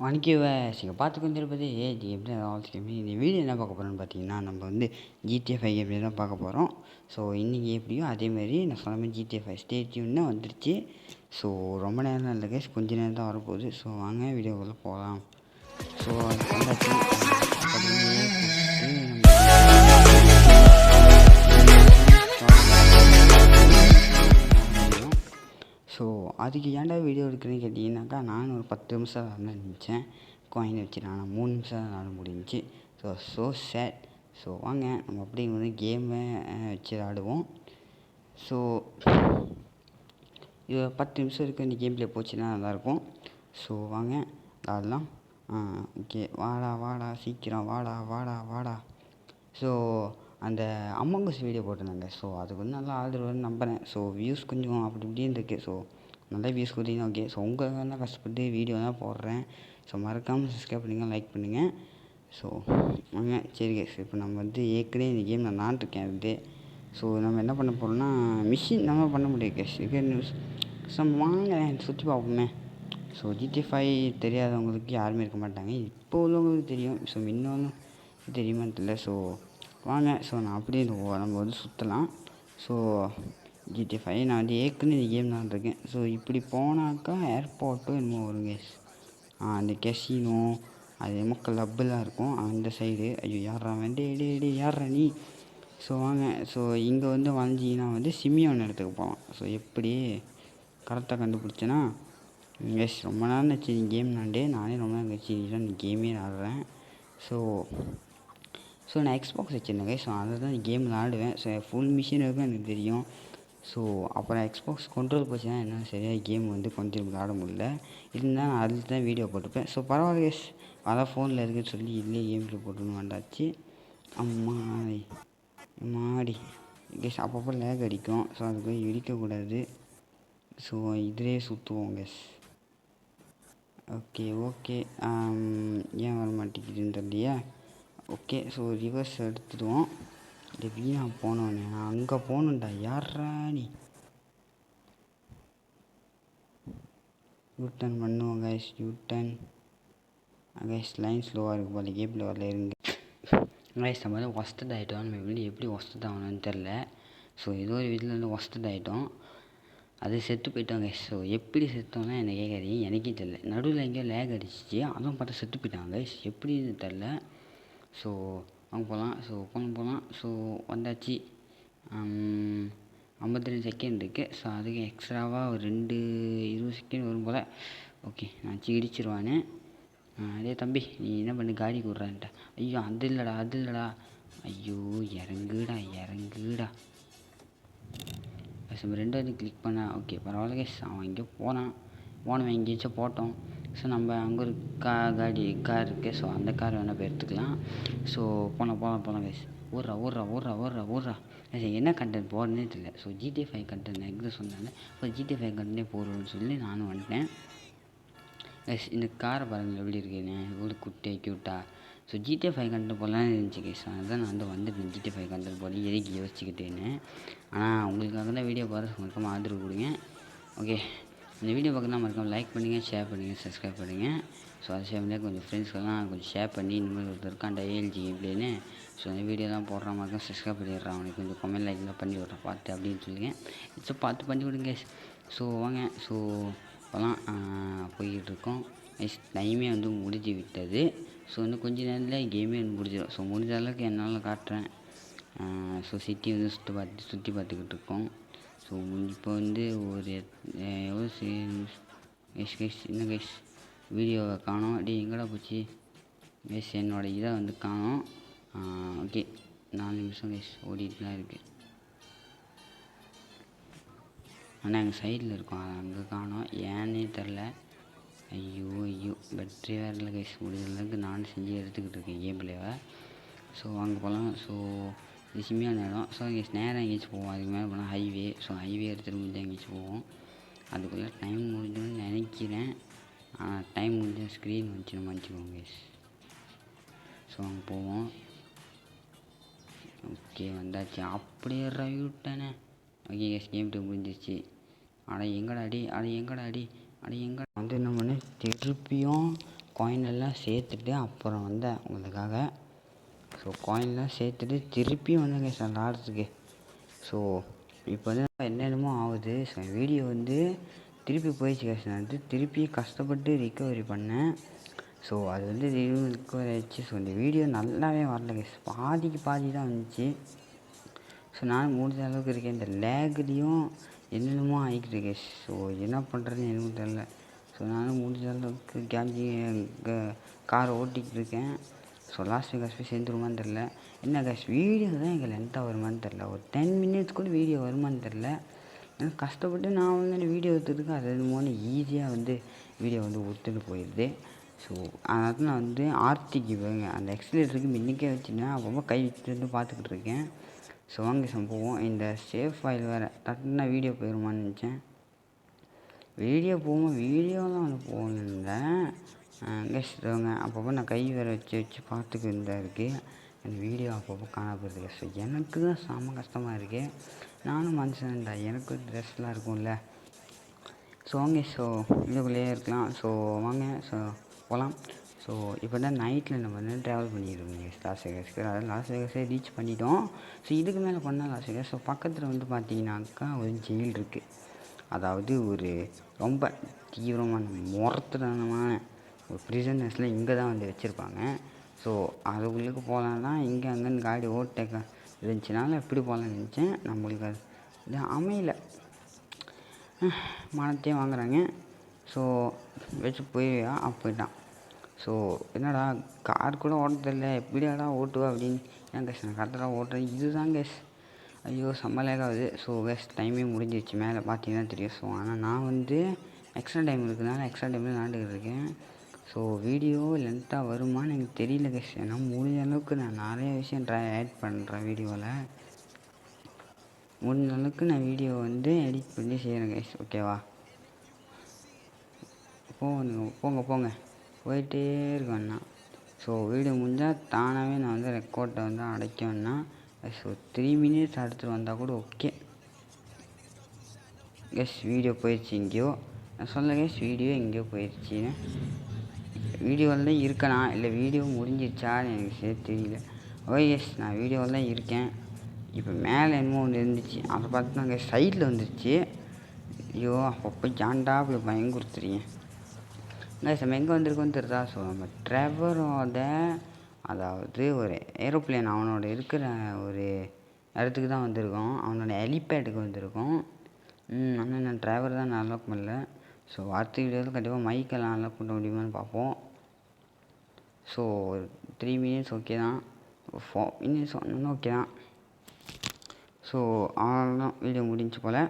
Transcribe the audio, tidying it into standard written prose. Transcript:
வணக்கம் நீங்கள் பார்த்துக்கொண்டு இருப்பது எப்படி இந்த வீடியோ என்ன பார்க்க போகிறோன்னு பார்த்தீங்கன்னா நம்ம வந்து GTA 5 எப்படி தான் பார்க்க போகிறோம். ஸோ இன்றைக்கி எப்படியோ அதேமாதிரி நான் சொன்ன மாதிரி GTA 5 ஸ்டே டியூன்னு வந்துடுச்சு. ஸோ ரொம்ப நேரம் இல்லை கைஸ், கொஞ்சம் நேரம் தான் வரப்போகுது. ஸோ வாங்க வீடியோக்குள்ளே போகலாம். ஸோ வந்தாச்சு. ஸோ அதுக்கு ஏன்டா வீடியோ எடுக்கிறேன்னு கேட்டிங்கனாக்கா, நான் ஒரு 10 நிமிஷம் தான் நினச்சேன் காயின் வச்சு, நான் 3 நிமிஷம் தான் ஆட முடிஞ்சிச்சு. So sad. ஸோ வாங்க நம்ம அப்படியே வந்து கேமை வச்சு ஆடுவோம். ஸோ இது 10 நிமிஷம் இருக்குது, இந்த கேம் ப்ளே போச்சுன்னா நல்லாயிருக்கும். ஸோ வாங்க ஆடலாம். ஓகே, வாடா சீக்கிரம் வாடா. ஸோ அந்த அமங் அஸ் வீடியோ போட்டிருந்தாங்க. ஸோ அதுக்கு வந்து நல்லா ஆதரவுன்னு நம்புகிறேன். ஸோ வியூஸ் கொஞ்சம் அப்படி இப்படின்னு இருக்குது. ஸோ நல்லா வியூஸ் கொடுத்தீங்கன்னா ஓகே. ஸோ உங்களுக்காக தான் கஷ்டப்பட்டு வீடியோ தான் போடுறேன். ஸோ மறக்காமல் சப்ஸ்கிரைப் பண்ணுங்கள், லைக் பண்ணுங்கள். ஸோ வாங்க சரி கைஸ், இப்போ நம்ம வந்து ஏற்கனவே இந்த கேம் நான் விளாண்டுருக்கேன் அது. ஸோ நம்ம என்ன பண்ண போகிறோம்னா, மிஷின் நம்ம பண்ண முடியாது கைஸ். நியூஸ் ஸோ வாங்க சுற்றி பார்ப்போமே. ஸோ GTA 5 தெரியாதவங்களுக்கு யாருமே இருக்க மாட்டாங்க. இப்போ உள்ளவங்களுக்கு தெரியும். ஸோ இன்னொன்று தெரியுமான்னு தெரியல. ஸோ வாங்க. ஸோ நான் அப்படியே நம்ம வந்து சுற்றலாம். ஸோ GTA 5 நான் வந்து ஏற்கனவே இந்த கேம் தான் இருக்கேன். ஸோ இப்படி போனாக்கா ஏர்போர்ட்டும் என்னமோ வருங்க. அந்த கெசினோ அது என்னமோ கிளப்பெலாம் இருக்கும் அந்த சைடு. ஐயோ யாரா வந்து யாரா நீ. ஸோ வாங்க. ஸோ இங்கே வந்து வளைஞ்சிங்கன்னா வந்து சிமியோன் இடத்துக்கு போகலாம். ஸோ எப்படி கரெக்டாக கண்டுபிடிச்சேன்னா எஸ், ரொம்ப நேரம் வச்சு கேம் நானே ரொம்ப நேரம் கழிச்சு தான் இந்த கேமே ஆடுறேன். ஸோ நான் எக்ஸ்பாக்ஸ் வச்சுருந்தேன். ஸோ அதை தான் இந்த கேம் விளாடுவேன். ஸோ ஃபுல் மிஷின் இருக்கும் எனக்கு தெரியும். ஸோ அப்புறம் எக்ஸ்பாக்ஸ் கண்ட்ரோல் போச்சுன்னா என்ன சரியாக கேம் வந்து கொஞ்சம் விளாட முடியல. இருந்தால் நான் அதில் தான் வீடியோ போட்டுப்பேன். ஸோ பரவாயில்ல கேஸ், அதான் ஃபோனில் இருக்குதுன்னு சொல்லி இதுலேயே கேமில் போட்டுன்னு வந்தாச்சு. மாடி கேஸ் அப்பப்போ லேக் அடிக்கும். ஸோ அது போய் இடிக்கக்கூடாது. ஸோ இதிலே சுற்றுவோம் கேஸ். ஓகே ஏன் வர மாட்டேங்குதுன்னு தெரியலையா. ஓகே, ஸோ ரிவர்ஸ் எடுத்துடுவோம். இந்த வீணா போனோன்னே நான் அங்கே போகணுண்டா. யாரா நீ. யூட்டன் பண்ணுவோம் கைஸ். யூட்டன் கைஸ், லைன் ஸ்லோவாக இருக்குது போல, கேப்பில் வரல இருங்க கைஸ். நம்ம வந்து ஒஸ்டட் ஆகிட்டோம். நம்ம வீடு எப்படி ஒஸ்டட் ஆகணும்னு தெரில. ஸோ ஏதோ ஒரு வீட்டில் வந்து ஒஸ்டட் ஆகிட்டோம். அது செத்து போயிட்டோம் கைஸ். ஸோ எப்படி செத்தோம்னா என்ன கேட்காதீங்க, எனக்கே தெரில. நடுவில் எங்கேயோ லேக் அடிச்சிச்சு, அதுவும் பார்த்தா செத்து போயிட்டாங்க கைஸ். எப்படின்னு தெரில. ஸோ அவங்க போகலாம். ஸோ போகலாம். ஸோ வந்தாச்சு. 52 செகண்ட் இருக்குது. ஸோ அதுக்கு எக்ஸ்ட்ராவாக ஒரு 20 செகண்ட் வரும் போல். ஓகே, நான் இடிச்சிருவானே. அதே தம்பி நீ என்ன பண்ணு, காடி கூடுறான்ட்ட. ஐயோ அது இல்லைடா. ஐயோ இறங்குடா. நம்ம 2வது கிளிக் பண்ண. ஓகே பரவாயில்ல கேஸ். அவன் எங்கேயோ போனவன் எங்கேயாச்சும் போட்டோம். ஸோ நம்ம அங்கே ஒரு கார் இருக்குது. ஸோ அந்த கார் வேணால் போய் எடுத்துக்கலாம். ஸோ போகலாம் கேஸ். ஓடுறா. என்ன கண்டென்ட் போடுறதுனே தெரியல. ஸோ GTA 5 கண்டென்ட் எங்கே சொன்னாங்க. இப்போ GTA 5 கண்டென்ட்டே போடுவோன்னு சொல்லி நானும் வந்துட்டேன் கேஸ். இந்த காரை பாருங்கள் எப்படி இருக்குன்னு, ஒரு குட்டை க்யூட்டாக. ஸோ GTA 5 கண்டென்ட் போடலான்னு இருந்துச்சு கேஸ். அதுதான் நான் வந்து வந்துட்டேன் GTA 5 கண்டென்ட் போட எதுக்கு யோசிச்சுக்கிட்டேன்னு. ஆனால் உங்களுக்காக தான் வீடியோ பார்த்து மறக்காமல் ஆதரவு கொடுங்க. ஓகே, இந்த வீடியோ பார்க்கணுன்னா மறக்காமல் லைக் பண்ணுங்கள், ஷேர் பண்ணுங்கள், சப்ஸ்கிரைப் பண்ணுங்கள். ஸோ அது ஷேர் கொஞ்சம் ஃப்ரெண்ட்ஸ்க்கெல்லாம் கொஞ்சம் ஷேர் பண்ணி இந்த மாதிரி ஒருத்தர் இருக்கான்டா ALG கேம்ப்ளேன்னு. ஸோ இந்த வீடியோலாம் போடுற மாதிரி சப்ஸ்கிரைப் பண்ணிடுறான். அவனுக்கு கொஞ்சம் கமெண்ட் லைக்லாம் பண்ணி விட்றேன் பார்த்து அப்படின்னு சொல்லுங்க. ஸோ பார்த்து பண்ணி விடுங்க. ஸோ வாங்க. ஸோ இப்போலாம் போய்கிட்டுருக்கோம். டைமே வந்து முடிஞ்சு விட்டது. ஸோ இன்னும் கொஞ்சம் நேரத்தில் கேமே வந்து முடிஞ்சிடும். ஸோ முடிஞ்ச அளவுக்கு என்னால் காட்டுறேன். ஸோ சிட்டி வந்து சுற்றி பார்த்துக்கிட்டு இருக்கோம். ஸோ இப்போ வந்து ஒரு என்ன கைஸ் வீடியோவை காணோம். எங்கடா போச்சு கைஸ், என்னோடய இதை வந்து காணோம். ஓகே 4 நிமிஷம் கைஸ் ஓடிட்டு தான் இருக்குது. ஆனால் எங்கள் சைடில் இருக்கோம், அங்கே காணோம், ஏன்னே தெரில. ஐயோ பேட்ரி வேறு இல்லை கைஸ். முடிஞ்ச அளவுக்கு நானும் செஞ்சு எடுத்துக்கிட்டு இருக்கேன் கேம்ப்ளேவை. ஸோ அங்கே போகலாம். ஸோ இது சிம்மியான இடம். ஸோ இங்கே நேராக எங்கேயாச்சும் போவோம். அதுக்கு மேலே போனால் ஹைவே. ஸோ ஹைவே எடுத்துகிட்டு முடிஞ்சால் எங்கேயாச்சும் போவோம். அதுக்குள்ளே டைம் முடிஞ்சோன்னு நினைக்கிறேன். ஆனால் டைம் முடிஞ்ச ஸ்க்ரீன் வச்சுக்கோங்க கைஸ். ஸோ அங்கே போவோம். ஓகே வந்தாச்சு. அப்படியே ரைட்டானே. ஓகே கைஸ், கேம் டூ முடிஞ்சிச்சு. எங்கடா அடி வந்து என்ன பண்ணேன், திருப்பியும் காயினெல்லாம் சேர்த்துட்டு அப்புறம் வந்தேன் உங்களுக்காக. ஸோ காயின்லாம் சேர்த்துட்டு திருப்பியும் வந்தேங்க சார் விளாட்றதுக்கு. ஸோ இப்போ வந்து என்னென்னமோ ஆகுது. ஸோ வீடியோ வந்து திருப்பி போயிடுச்சு கேஸ். நான் வந்து திருப்பி கஷ்டப்பட்டு ரிக்கவரி பண்ணேன். ஸோ அது வந்து ரிக்கவரி ஆகிடுச்சு. ஸோ இந்த வீடியோ நல்லாவே வரல கேஸ். பாதிக்கு பாதி தான் வந்துச்சு. ஸோ நான் முடிஞ்ச அளவுக்கு இருக்கேன். இந்த லேக்லேயும் என்னென்னமோ ஆகிக்கிட்டு கேஸ். ஸோ என்ன பண்ணுறதுன்னு எனக்கு தெரியல. ஸோ நானும் முடிஞ்ச அளவுக்கு காரை ஓட்டிக்கிட்டு இருக்கேன். ஸோ லாஸ்ட் வீக் போய் சேர்ந்துருமான்னு தெரில. என்ன கேஸ் வீடியோ தான் எங்கள் லென்த்தாக வருமானு தெரில. ஒரு 10 minutes கூட வீடியோ வருமானு தெரில. ஏன்னா கஷ்டப்பட்டு நான் வந்து வீடியோ எடுத்துருக்கு. அது என்னமோன்னு ஈஸியாக வந்து வீடியோ வந்து ஒத்துட்டு போயிடுது. ஸோ அதனால நான் வந்து ஆர்த்திக்கு போங்க அந்த எக்ஸிலேட்டருக்கு மின்னிக்கே வச்சுருந்தேன். அப்பப்போ கை வச்சுட்டு வந்து பார்த்துக்கிட்டு இருக்கேன். ஸோ வாங்க சம்பவம் இந்த சேவ் ஃபைல் வேறு டக்குன்னா வீடியோ போயிடுமான்னு நினச்சேன். வீடியோ வீடியோலாம் வந்து போகணுன்னேன் கேஸ். அப்பப்போ நான் கை வேறு வச்சு பார்த்துக்கிட்டு தான் இருக்குது. அந்த வீடியோ அப்பப்போ காணப்படுது. ஸோ எனக்கு தான் செம்ம கஷ்டமாக இருக்குது. நானும் மனுஷன்டா, எனக்கு ட்ரெஸ்லாம் இருக்கும்ல. ஸோ வாங்க ஸோ வீடியோக்குள்ளேயே இருக்கலாம். ஸோ வாங்க ஸோ போகலாம். ஸோ இப்போ தான் நைட்டில் நம்ம வந்து ட்ராவல் பண்ணியிருக்கோம் லாஸ் வேகஸ்க்கு. அதாவது லாஸ் வேகஸே ரீச் பண்ணிட்டோம். ஸோ இதுக்கு மேலே பண்ணால் லாஸ் வேகஸ். ஸோ பக்கத்தில் வந்து பார்த்தீங்கன்னாக்கா ஒரு ஜெயில் இருக்குது. அதாவது ஒரு ரொம்ப தீவிரமான முரட்டுத்தனமான ஒரு ப்ரிசனர்ஸில் இங்கே தான் வந்து வச்சுருப்பாங்க. ஸோ அதுக்குள்ளே போகலான்னா இங்கே அங்கேன்னு காடி ஓட்டேக்க இருந்துச்சுனால எப்படி போகலான்னு நினச்சேன். நம்மளுக்கு அது இது அமையல. மனத்தையும் வாங்குறாங்க. ஸோ வச்சு போயிட்டான். ஸோ என்னடா கார் கூட ஓட்ட தெரியல, எப்படியாடா ஓட்டுவா அப்படின்னு. ஏன் கேஸ் நான் கரெக்டாக ஓட்டுறேன். இதுதான் கேஸ். ஐயோ செம்ம லேக் ஆகுது. ஸோ கேஸ் டைமே முடிஞ்சிடுச்சு. மேலே பார்த்தீங்கன்னா தெரியும். ஸோ ஆனால் நான் வந்து எக்ஸ்ட்ரா டைம் இருக்குதுனால எக்ஸ்ட்ரா டைமில் விளாண்டுக்கிட்டு இருக்கேன். ஸோ வீடியோ லென்த்தாக வருமானு எனக்கு தெரியல கேஸ். ஏன்னா முடிஞ்ச அளவுக்கு நான் நிறைய விஷயம் ஆட் பண்ணுறேன் வீடியோவில். முடிஞ்ச அளவுக்கு நான் வீடியோ வந்து எடிட் பண்ணி செய்கிறேன் கேஸ். ஓகேவா? போங்க போயிட்டே இருக்கேன்னா. ஸோ வீடியோ முடிஞ்சால் தானாகவே நான் வந்து ரெக்கார்டை வந்து அடைக்கணும்னா ஸோ 3 minutes அடுத்துட்டு வந்தால் கூட ஓகே கேஸ். வீடியோ போயிடுச்சு எங்கேயோ. நான் சொல்ல கேஸ் வீடியோ எங்கேயோ போயிடுச்சின்னு. வீடியோவில் தான் இருக்கேனா இல்லை வீடியோ முடிஞ்சிடுச்சான்னு எனக்கு சரி தெரியல. ஓகே கேஸ் நான் வீடியோவில் தான் இருக்கேன். இப்போ மேலே என்னமோ ஒன்று இருந்துச்சு. அதை பார்த்து தான் கேஸ் சைடில் வந்துருச்சு. ஐயோ அப்பப்போ ஏன்டா அப்படி பயங்குறுத்துறீங்க கேஸ். நம்ம எங்கே வந்திருக்கோன்னு தெரியுதா? ஸோ நம்ம ட்ரெவரோட அதாவது ஒரு ஏரோப்ளேன் அவனோட இருக்கிற ஒரு இடத்துக்கு தான் வந்திருக்கோம். அவனோட ஹெலிபேடுக்கு வந்திருக்கோம். ஆனால் நான் டிரைவர் தான் நான் அன்லாக் பண்ணல. ஸோ அடுத்த வீடியோவில் கண்டிப்பாக மைக்கெல்லாம் அன்லாக் பண்ண முடியுமான்னு பார்ப்போம். ஸோ 3 minutes ஓகே தான், 4 minutes ஒன்று ஓகே தான். ஸோ அவ்வளோதான் வீடியோ முடிஞ்சு போல்.